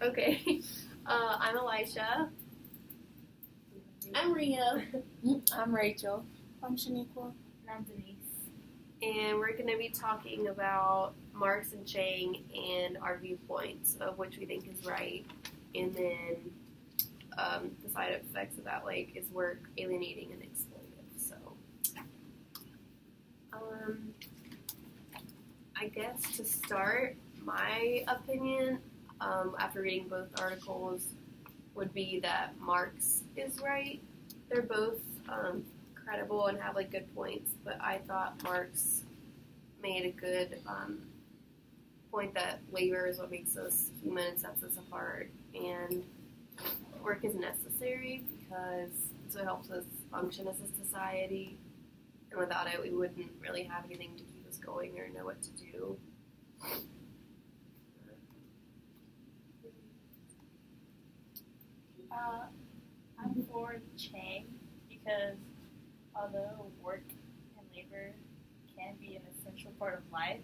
Okay. I'm Elisha. I'm Rio. I'm Rachel. I'm Shaniqua. And I'm Denise. And we're going to be talking about Marx and Chang and our viewpoints of which we think is right, and then the side effects of that, like, is work alienating and exploitive. So, I guess to start, my opinion, after reading both articles, would be that Marx is right. They're both credible and have like good points, but I thought Marx made a good point that labor is what makes us human and sets us apart, and work is necessary because it's what helps us function as a society, and without it we wouldn't really have anything to keep us going or know what to do. I'm for Chang because although work and labor can be an essential part of life,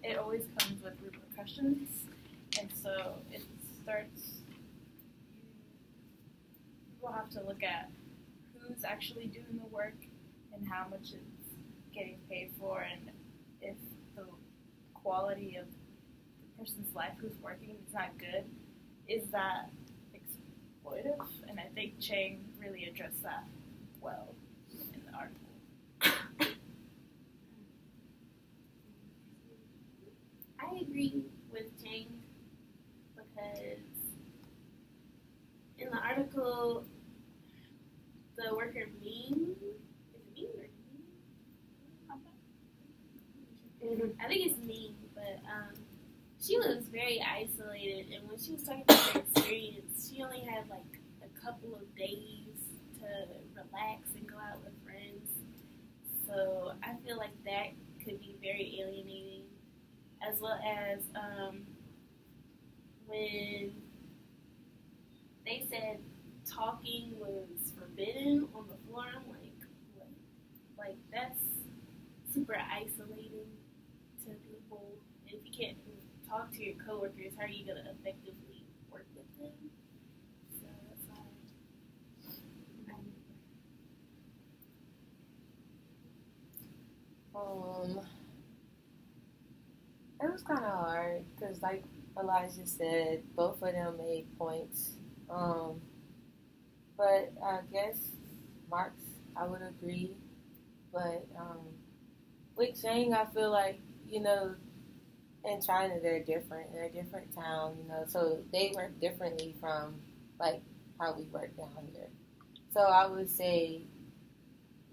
it always comes with repercussions, and so it starts. You will have to look at who's actually doing the work and how much is getting paid for, and if the quality of the person's life who's working is not good, is that exploitive? And I think Chang really addressed that well in the article. I agree with Chang because in the article, the worker Ming, I think it's Ming, but she was very isolated, and when she was talking about her experience, she only had like a couple of days to relax and go out with friends. So I feel like that could be very alienating, as well as when they said talking was forbidden on the floor. I'm like, what? Like, that's super isolating to people. If you can't talk to your coworkers, how are you going to effectively work with them? So that's why It was kind of hard because, like Elijah said, both of them made points. But I guess Marx, I would agree. But with Chang, I feel like, in China they're different. They're a different town, so they work differently from like how we work down here. So I would say,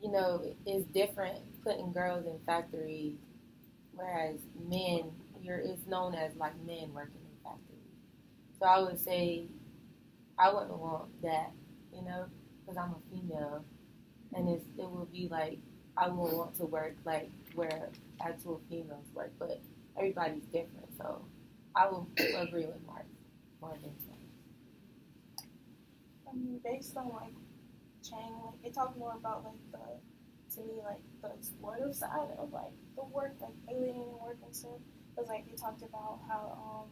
it's different putting girls in factories, whereas men, it's known as like men working in factories. So I would say I wouldn't want that, because I'm a female, and it would be like I would want to work like where actual females work, but everybody's different, so I will agree with Mark more than Chang. based on like Chang, like it talked more about like to me like the exploitative side of like the work, like alienating work and stuff. Because like they talked about how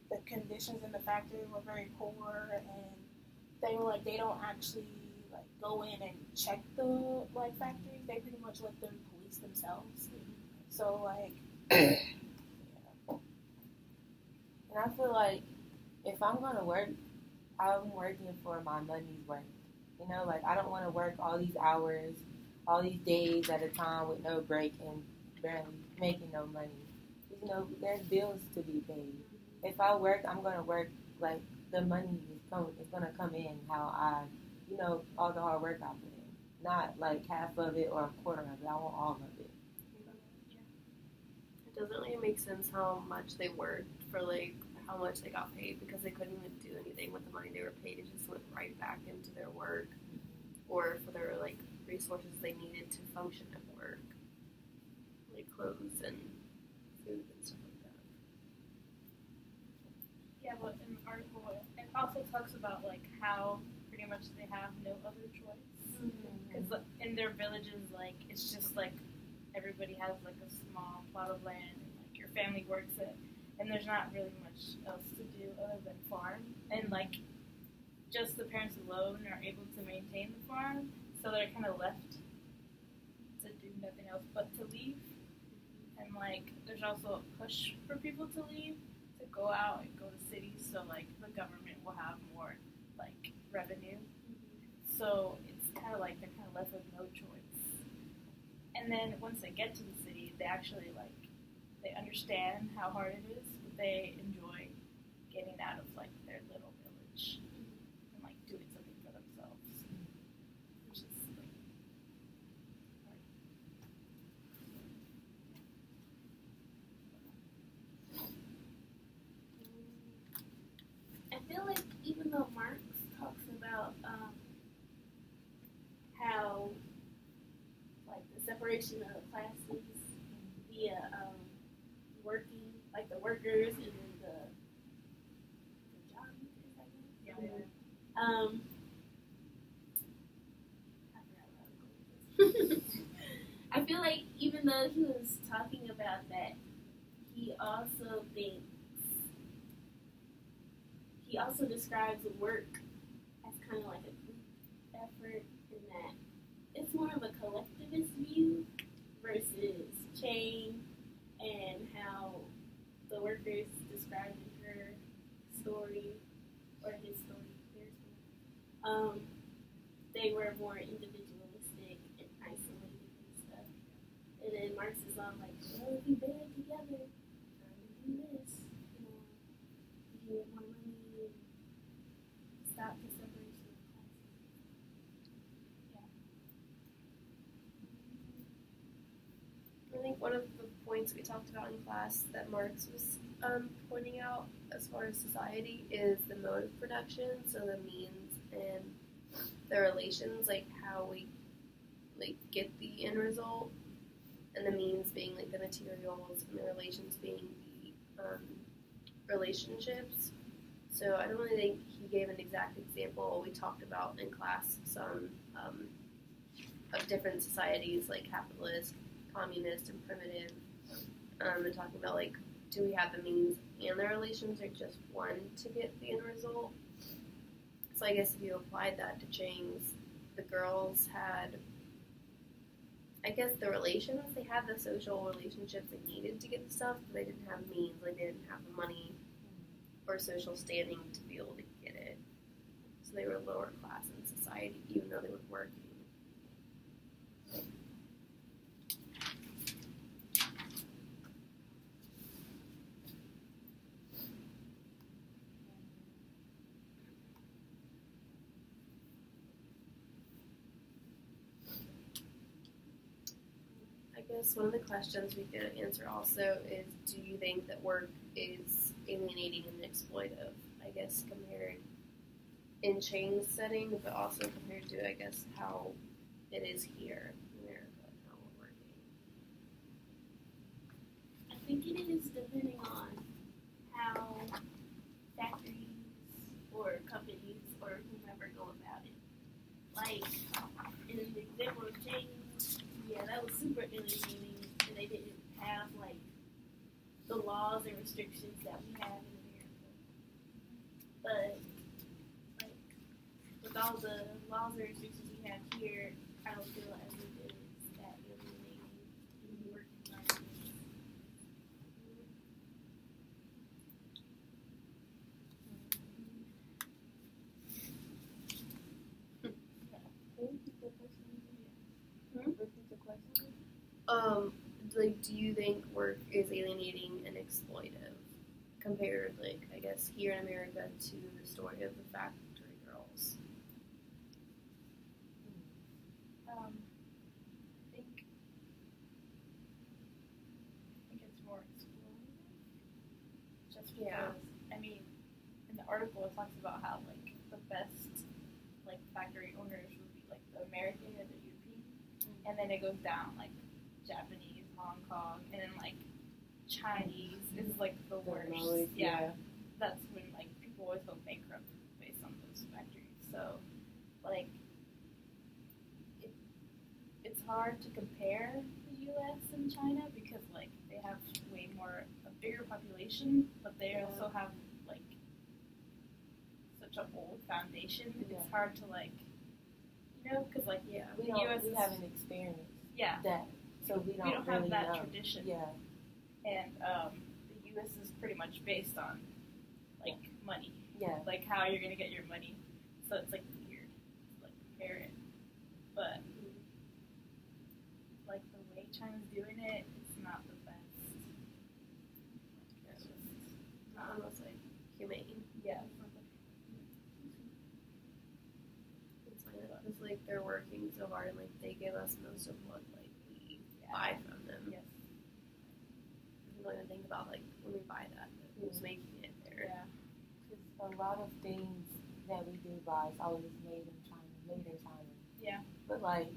the conditions in the factory were very poor, and they don't actually like go in and check the like factories. They pretty much let them police themselves. So like, and I feel like if I'm gonna work, I'm working for my money's worth. Like I don't want to work all these hours, all these days at a time with no break and barely making no money. There's bills to be paid. If I work, I'm gonna work like the money is gonna come in how I, all the hard work I put in. Not like half of it or a quarter of it. I want all of it. It doesn't really make sense how much they worked for like how much they got paid, because they couldn't even do anything with the money they were paid. It just went right back into their work or for their like resources they needed to function at work, like clothes and food and stuff like that. Yeah, but in the article, it also talks about like how pretty much they have no other choice. Because in their villages, like it's just like everybody has like a small plot of land, and like your family works it, and and there's not really much else to do other than farm. And like, just the parents alone are able to maintain the farm, so they're kind of left to do nothing else but to leave. And like, there's also a push for people to leave, to go out and go to cities, so like the government will have more like revenue. So it's kind of like they're kind of left with no choice. And then once they get to the city, they actually like, they understand how hard it is, but they enjoy getting out of like their little village and like doing something for themselves, which is like hard. I feel like even though Marx talks about how like the separation of classes via working, like the workers and then the jobs, I guess. I forgot what I was going with this. I feel like even though he was talking about that, he also describes work as kind of like a group effort, in that it's more of a collectivist view versus Chang, and how the workers described in her story, or his story, their story, they were more individualistic and isolated and stuff. And then Marx is all like, well, if you band together, trying to do this, you can get more money and stop the separation of classes. I think one of the points we talked about in class that Marx was pointing out as far as society is the mode of production, so the means and the relations, like how we like get the end result, and the means being like the materials, and the relations being the relationships. So I don't really think he gave an exact example. We talked about in class some of different societies, like capitalist, communist, and primitive, and talking about like, do we have the means and the relations, or just one to get the end result? So I guess if you applied that to Chang's, the girls had, I guess, the relations. They had the social relationships they needed to get the stuff, but they didn't have means. Like they didn't have the money or social standing to be able to get it. So they were lower class in society, even though they were working. I guess one of the questions we could answer also is, do you think that work is alienating and exploitive? I guess compared in Chang's setting, but also compared to, I guess, how it is here in America and how we're working. I think it is depending on how factories or companies or whomever go about it. Like, in the example of James, yeah, that was super alienating, and they didn't have, like, the laws and restrictions that we have in America. But, like, with all the laws and restrictions we have here, I don't feel as if it is that alienating in the work environment. Like, do you think work is alienating and exploitive compared, like, I guess, here in America to the story of the factory girls? I think it's more exploitative. Just because, Yeah. I mean, in the article it talks about how like the best like factory owners would be like the American and the European, and then it goes down like Japanese, Hong Kong, and then like Chinese is like the worst. Yeah. That's when like people always go bankrupt based on those factories. So like it's hard to compare the U.S. and China because like they have way more a bigger population, have like such an old foundation. Yeah. It's hard to like, because like Yeah. the We U.S. is, haven't experienced yeah, that, so we don't have really that know. tradition. Yeah, And the U.S. is pretty much based on like money, yeah, like how you're gonna get your money. So it's like weird to like compare it, but like the way China's doing it, it's not the best. It's just not. Almost like humane. Yeah. It's like they're working so hard and like they give us most of what like we buy from them. Yes. We don't even think about like when we buy that, who's making it there. Yeah. because a lot of things that we do buy is always made in China. Yeah. But like,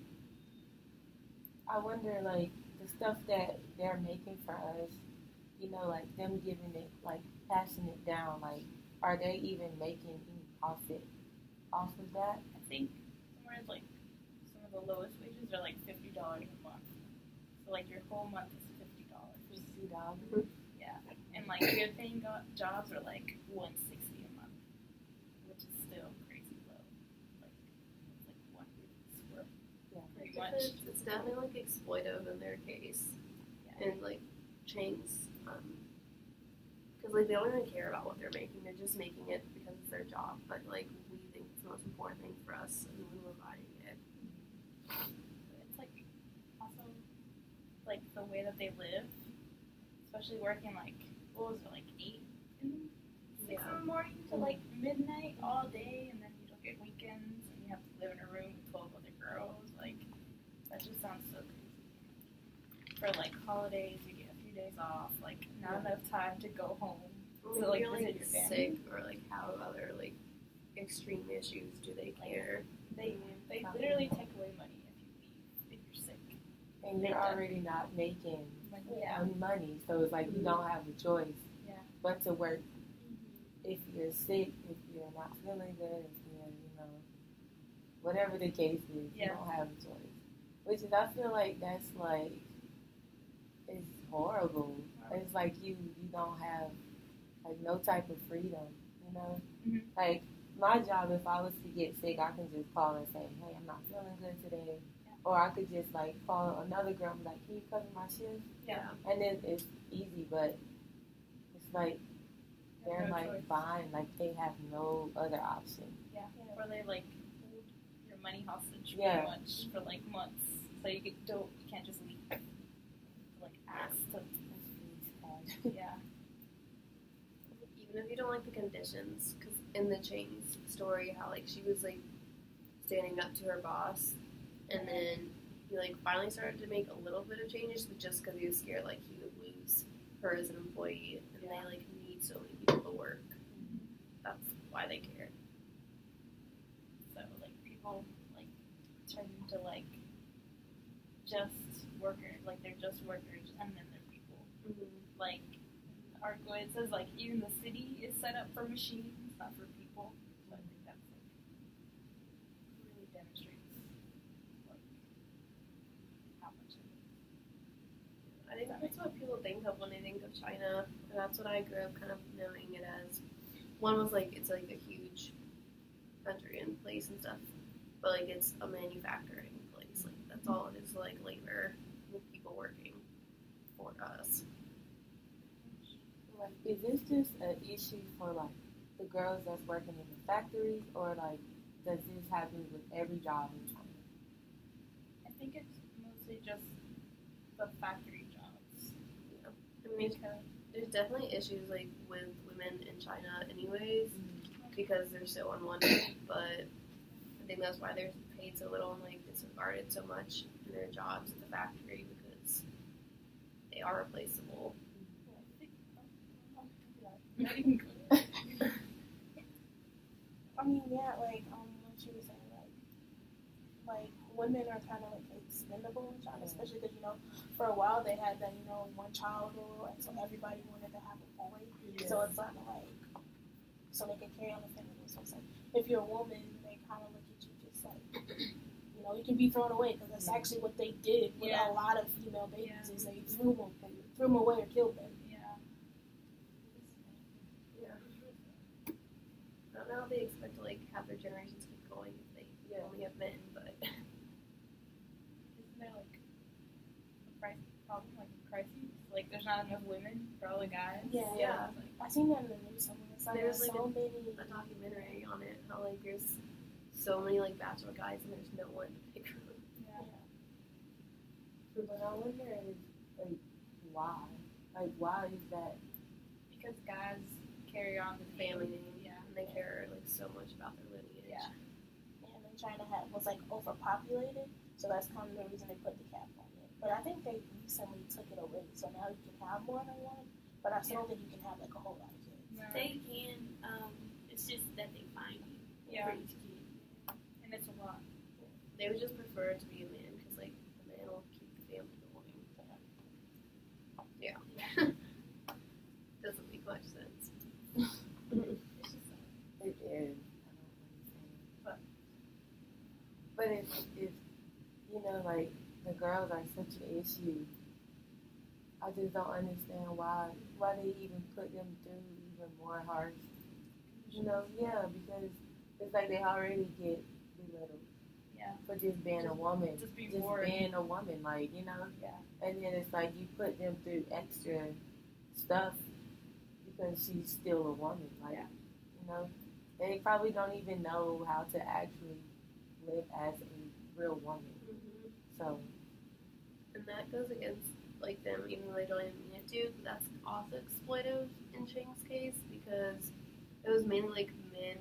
I wonder like the stuff that they're making for us, like them giving it, like passing it down, like are they even making any profit off of that? I think somewhere it's like some of the lowest wages are like $50 a month. So like your whole month is $50. $50. Yeah. And like good paying jobs are like $160 a month, which is still crazy low. Like it's like 1 week's worth. Yeah. Pretty much. It's definitely like exploitive in their case, and like Chang's, because like they don't even care about what they're making. They're just making it because it's their job. But like we think it's the most important thing for us, and when we're buying it. But it's like also like the way that they live, especially working like what was it, like 8 and 6 in the morning to like midnight all day, and then you don't get weekends, and you have to live in a room with 12 other girls. Like that just sounds so crazy. For like holidays, you get a few days off, like not enough time to go home. When So, like, you're visit like your family. sick or like have other like extreme issues, do they care? They literally take away money if you leave if you're sick. And you're already not making Like yeah, money, so it's like you don't have a choice Yeah. but to work if you're sick, if you're not feeling good, if you're, whatever the case is, you Yeah. don't have a choice. Which is, I feel like that's like, it's horrible. It's like you don't have like no type of freedom, Mhm. Like my job, if I was to get sick, I can just call and say, hey, I'm not feeling good today. Yeah. Or I could just like call another girl and be like, can you cover my shift? Yeah. And then it's easy, but it's like they're No like choice. behind, like they have no other option. Yeah. Or they like hold your money hostage Yeah. pretty much for like months, so you can't just leave. Like ask to yeah. Even if you don't like the conditions, because in the Chang's story, how like she was like standing up to her boss, and then he like finally started to make a little bit of changes, but just because he was scared like he would lose her as an employee, and they like need so many people to work. That's why they care. So like people like turn into like just workers, like they're just workers, and then they're people. Like the article, it says like even the city is set up for machines, not for people. So I think that's like really demonstrates like how much it is. I think that's what people think of when they think of China, and that's what I grew up kind of knowing it as. One was like it's like a huge country and place and stuff, but like it's a manufacturing place. Like that's all it is, like labor with people working for us. Like, is this just an issue for like the girls that's working in the factories, or like does this happen with every job in China? I think it's mostly just the factory jobs. I mean, there's definitely issues like with women in China, anyways, because they're so unwanted. But I think that's why they're paid so little and like disregarded so much in their jobs at the factory, because they are replaceable. I mean, yeah, like what she was saying, like women are kind of like expendable in China, especially because for a while they had that one child rule, and so everybody wanted to have a boy. So it's kind of like so they can carry on the family. So it's like if you're a woman, they kind of look at you just like you can be thrown away, because that's actually what they did with a lot of female babies is they threw them away or killed them. I don't know how they expect to like have their generations keep going if they only have men, but Isn't there like a problem, like a crisis? Like there's not enough women for all the guys. Yeah. Yeah. It's like, I seen that in the news somewhere. It's like There's, there's like, so many. a documentary on it how like there's so many like bachelor guys and there's no one to pick from. yeah. But I wonder, like, why? Like, why is that? Because guys carry on the Family name. name, Yeah. and they care like so much about their lineage. Yeah. And then China was like overpopulated, so that's kind of the reason they put the cap on it. But I think they recently took it away, so now you can have more than one. But I still don't think you can have like a whole lot of kids. No. They can. It's just that they find you Yeah. for each kid. And it's a lot. They would just prefer it to be a man because like the man will keep the family going. Yeah. Doesn't make much sense. It's just It is. I don't understand. But if you know, like the girls are such an issue, I just don't understand why they even put them through even more harsh. You know, yeah, because it's like they already get belittled. Yeah. For just being a woman. just being Just bored. being a woman, like, you know? Yeah. And then it's like you put them through extra stuff because she's still a woman. Like, Yeah. you know, they probably don't even know how to actually live as a real woman. So, And that goes against like them, even though they don't even mean it to. That's also exploitive in Chang's case because it was mainly like men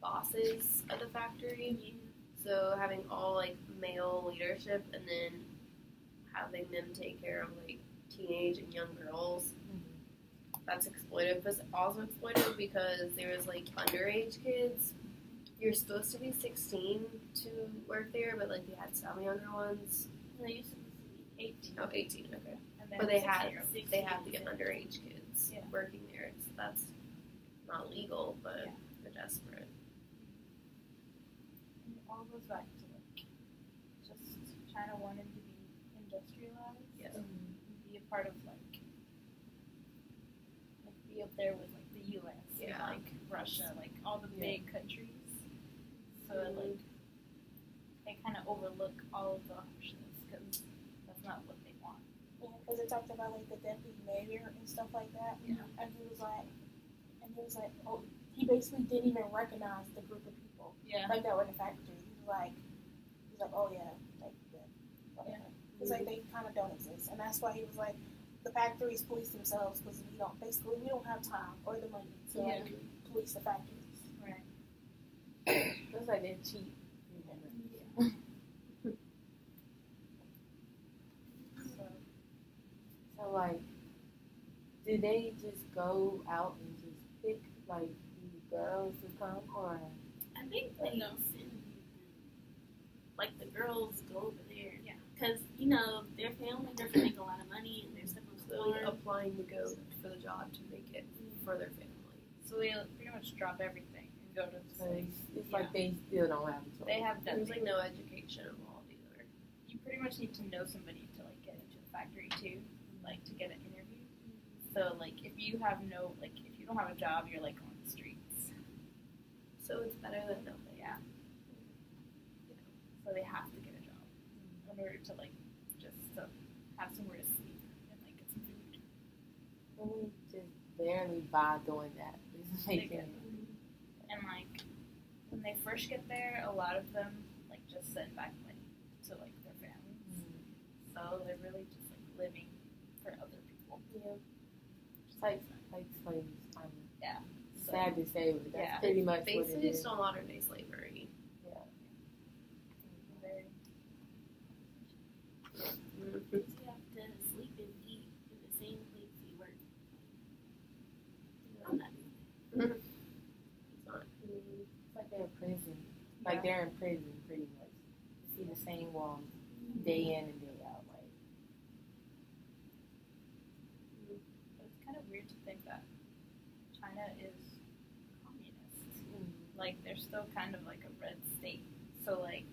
bosses at the factory. So having all like male leadership and then having them take care of like teenage and young girls. That's exploitive. But it's also exploitive because there was like underage kids. You're supposed to be 16 to work there, but like they had some younger ones. They used to be 18. Oh, 18, okay. And then But they had 16. they have the underage kids Yeah. working there. So that's not legal, but Yeah. they're desperate. And it all goes back to like just China wanting to be industrialized. Yes. And be a part of like be up there with like the U.S. Yeah. and like Russia, like all the big countries. So like they kind of overlook all of the options because that's not what they want. Yeah, because they talked about like the deputy mayor and stuff like that. Yeah. And he was like, oh, he basically didn't even recognize the group of people Yeah. like that were in the factory. He's like, oh yeah, like yeah, whatever. He's like, they kind of don't exist, and that's why he was like, the factories police themselves because we don't have time or the money to like police the factories. Right. looks like they're cheap. So So, like, do they just go out and just pick, like, these girls to come, or? I think they send like the girls go over there. Yeah. Because, you know, their family doesn't make a lot of money and they're supposed So to applying to go for the job to make it for their family. so they pretty much drop everything and go to the So States. it's like they still don't have a choice. They have There's nothing. like no education involved either. You pretty much need to know somebody to like get into the factory too, like to get an interview. So like if you have no like if you don't have a job, you're like on the streets. So it's better than nothing. Yeah. So they have to get a job in order to like just to have somewhere to sleep and like get some food. We just barely by doing that. It's They making get- And like when they first get there, a lot of them like just send back money to like their families. So they're really just like living for other people. It's like slaves. Yeah. It's sad to say, but that's Yeah. pretty much what it Basically, is. still modern day slavery. Very you have to sleep and eat in the same place you work. I'm not doing It's not. It's like they're in prison. Like they're in prison, pretty much. You see the same walls day in and day out. Like, It's kind of weird to think that China is communist. Like they're still kind of like a red state. So like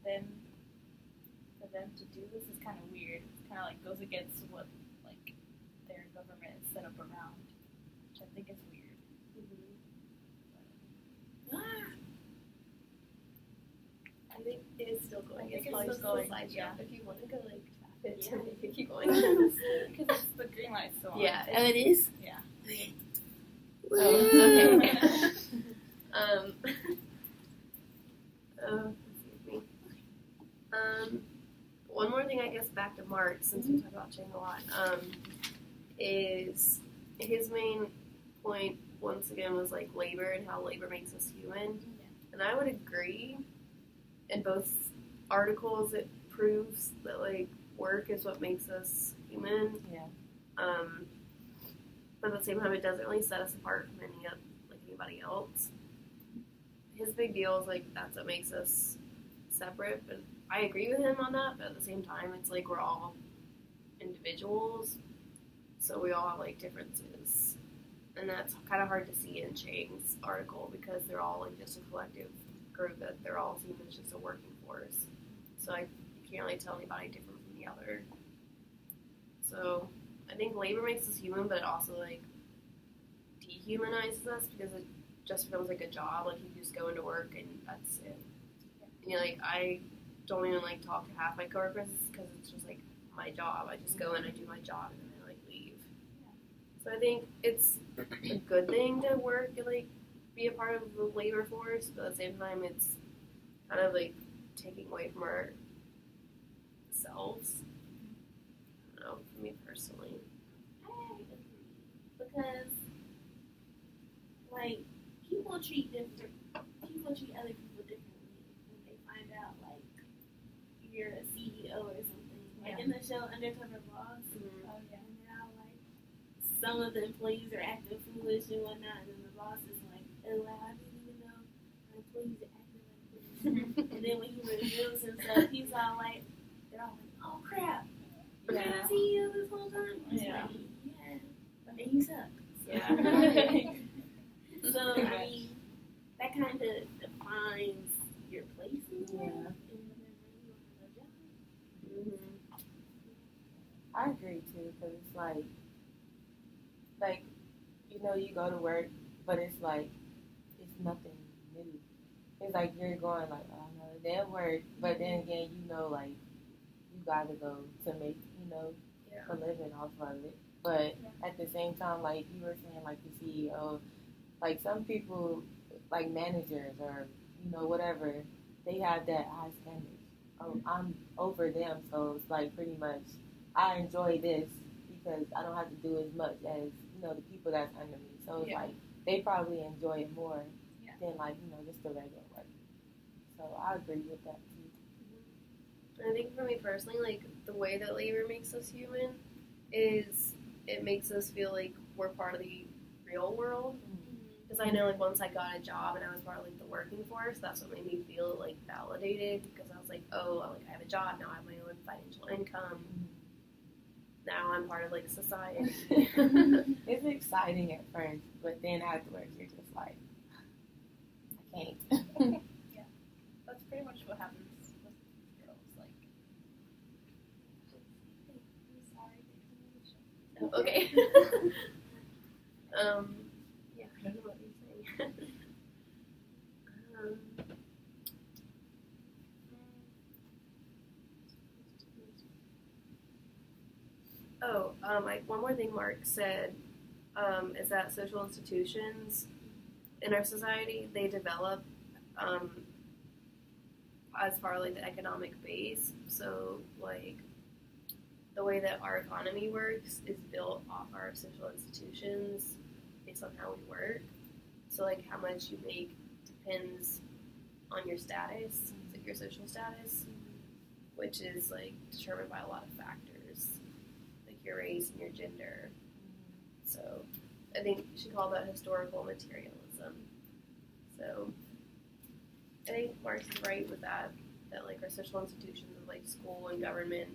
then for them to do this is kind of weird. It kind of like goes against what like their government is set up around, which I think is I guess think probably it's just still a going, side yeah. jump if you want to go like traffic Yeah. to make it keep going. Because the green light's still on. Yeah. Oh, it is? Yeah. Oh, okay. Excuse me. One more thing, I guess, back to Mark, since we talk about Chang a lot, is his main point once again was like labor and how labor makes us human, and I would agree. In both articles, it proves that like work is what makes us human. Yeah. But at the same time, it doesn't really set us apart from anybody else. His big deal is like that's what makes us separate, but I agree with him on that. But at the same time, it's like we're all individuals, so we all have like differences, and that's kind of hard to see in Chang's article because they're all like just a collective group that they're all seen as just a working force. So you can't really tell anybody different from the other. So I think labor makes us human, but it also like dehumanizes us because it just becomes like a job. Like you just go into work and that's it. And you're like, I don't even like talk to half my coworkers because it's just like my job. I just go in, I do my job, and then I like leave. So I think it's a good thing to work and like be a part of the labor force, but at the same time, it's kind of like taking away from ourselves. I don't know, for me personally. I agree because like people treat other people differently when they find out like you're a CEO or something. Like in the show Undercover Boss, Oh, yeah. and they're all like some of the employees are acting foolish and whatnot, and then the boss is like, oh, I didn't even know my employees are acting like this. And then when he reveals himself, he's all like, they're all like, oh crap, you've been a CEO this whole time? He's Yeah. like, yeah, and you suck. Yeah. So, I mean, that kind of defines your place in the world and whatever you want to job. Mm-hmm. I agree too, because it's like, you know, you go to work, but it's like, it's nothing new. It's like you're going like, oh no, that work, but then again, you know, like, you gotta go to make, you know, Yeah. a living off of it. But at the same time, like you were saying, like the CEO, like some people, like managers or, you know, whatever, they have that high standards. Oh, I'm over them, so it's like pretty much, I enjoy this because I don't have to do as much as, you know, the people that's under me. So it's like, they probably enjoy it more than like, you know, just the regular work. So I agree with that too. I think for me personally, like the way that labor makes us human is it makes us feel like we're part of the real world. Because I know like once I got a job and I was part of like the working force, that's what made me feel like validated because I was like, oh, like I have a job now, I have my own financial income. Now I'm part of like society. It's exciting at first, but then afterwards you're just like, I can't. That's pretty much what happens with girls. Like, I'm sorry. Oh, okay. Yeah, I don't know what you're saying. One more thing Mark said is that social institutions in our society, they develop as far like the economic base. So like the way that our economy works is built off our social institutions based on how we work. So like how much you make depends on your status, like your social status, which is like determined by a lot of factors, like your race and your gender. So I think you should call that historical materialism. So I think Marx is right with that like our social institutions like school and government,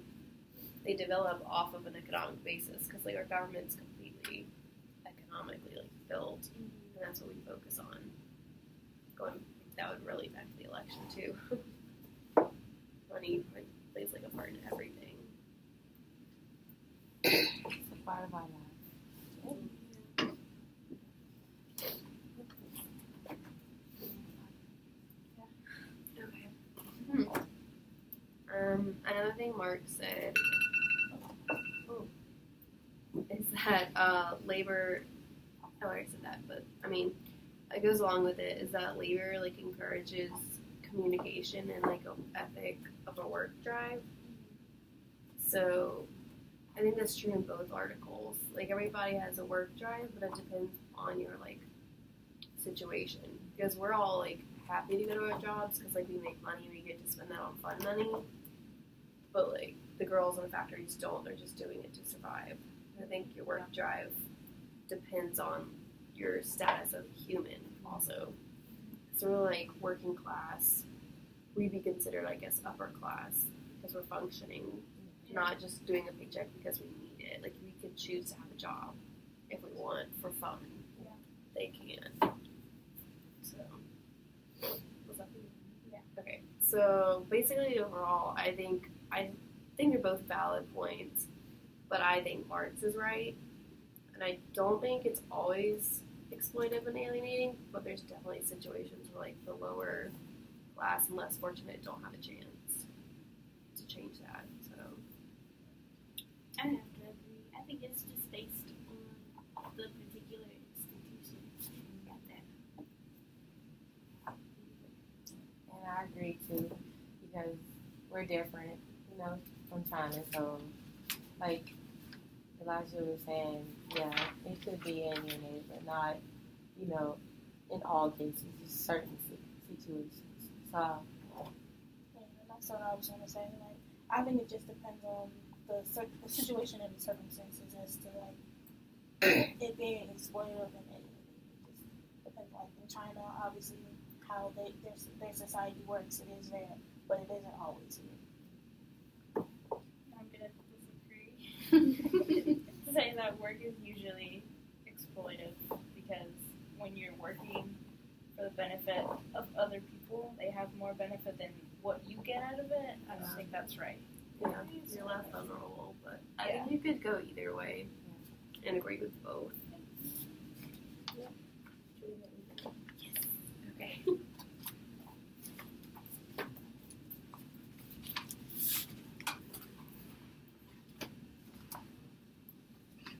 they develop off of an economic basis because like our government's completely economically like built, and that's what we focus on. That would really affect the election too. Money like, plays like a part in everything. It's a part of our lives. another thing Mark said is that labor. I already said that, but I mean, it goes along with it. Is that labor like encourages communication and like an ethic of a work drive? So I think that's true in both articles. Like everybody has a work drive, but it depends on your like situation. Because we're all like happy to go to our jobs because like we make money, we get to spend that on fun money. But like the girls in the factories don't; they're just doing it to survive. I think your work drive depends on your status as a human also. So we're like working class. We'd be considered, I guess, upper class because we're functioning, not just doing a paycheck because we need it. Like we could choose to have a job if we want for fun. Yeah. They can. So, was that for you? Yeah. Okay. So basically, overall, I think they're both valid points, but I think Mark's is right, and I don't think it's always exploitive and alienating, but there's definitely situations where like the lower class and less fortunate don't have a chance to change that. So I have to agree. I think it's just based on the particular institution at that. And I agree too, because we're different, you know, from China. So, like Elijah was saying, yeah, it could be alienated, but not, you know, in all cases, just certain situations. So, Yeah, and that's what I was going to say. Like, I think it just depends on the situation and the circumstances as to like it being exploitive and it just depends. Like in China, obviously, how their society works, it is there, but it isn't always here. I'm gonna disagree. Say that work is usually exploitive because when you're working for the benefit of other people, they have more benefit than what you get out of it. I don't think that's right. yeah, you're less vulnerable, but I think you could go either way and agree with both.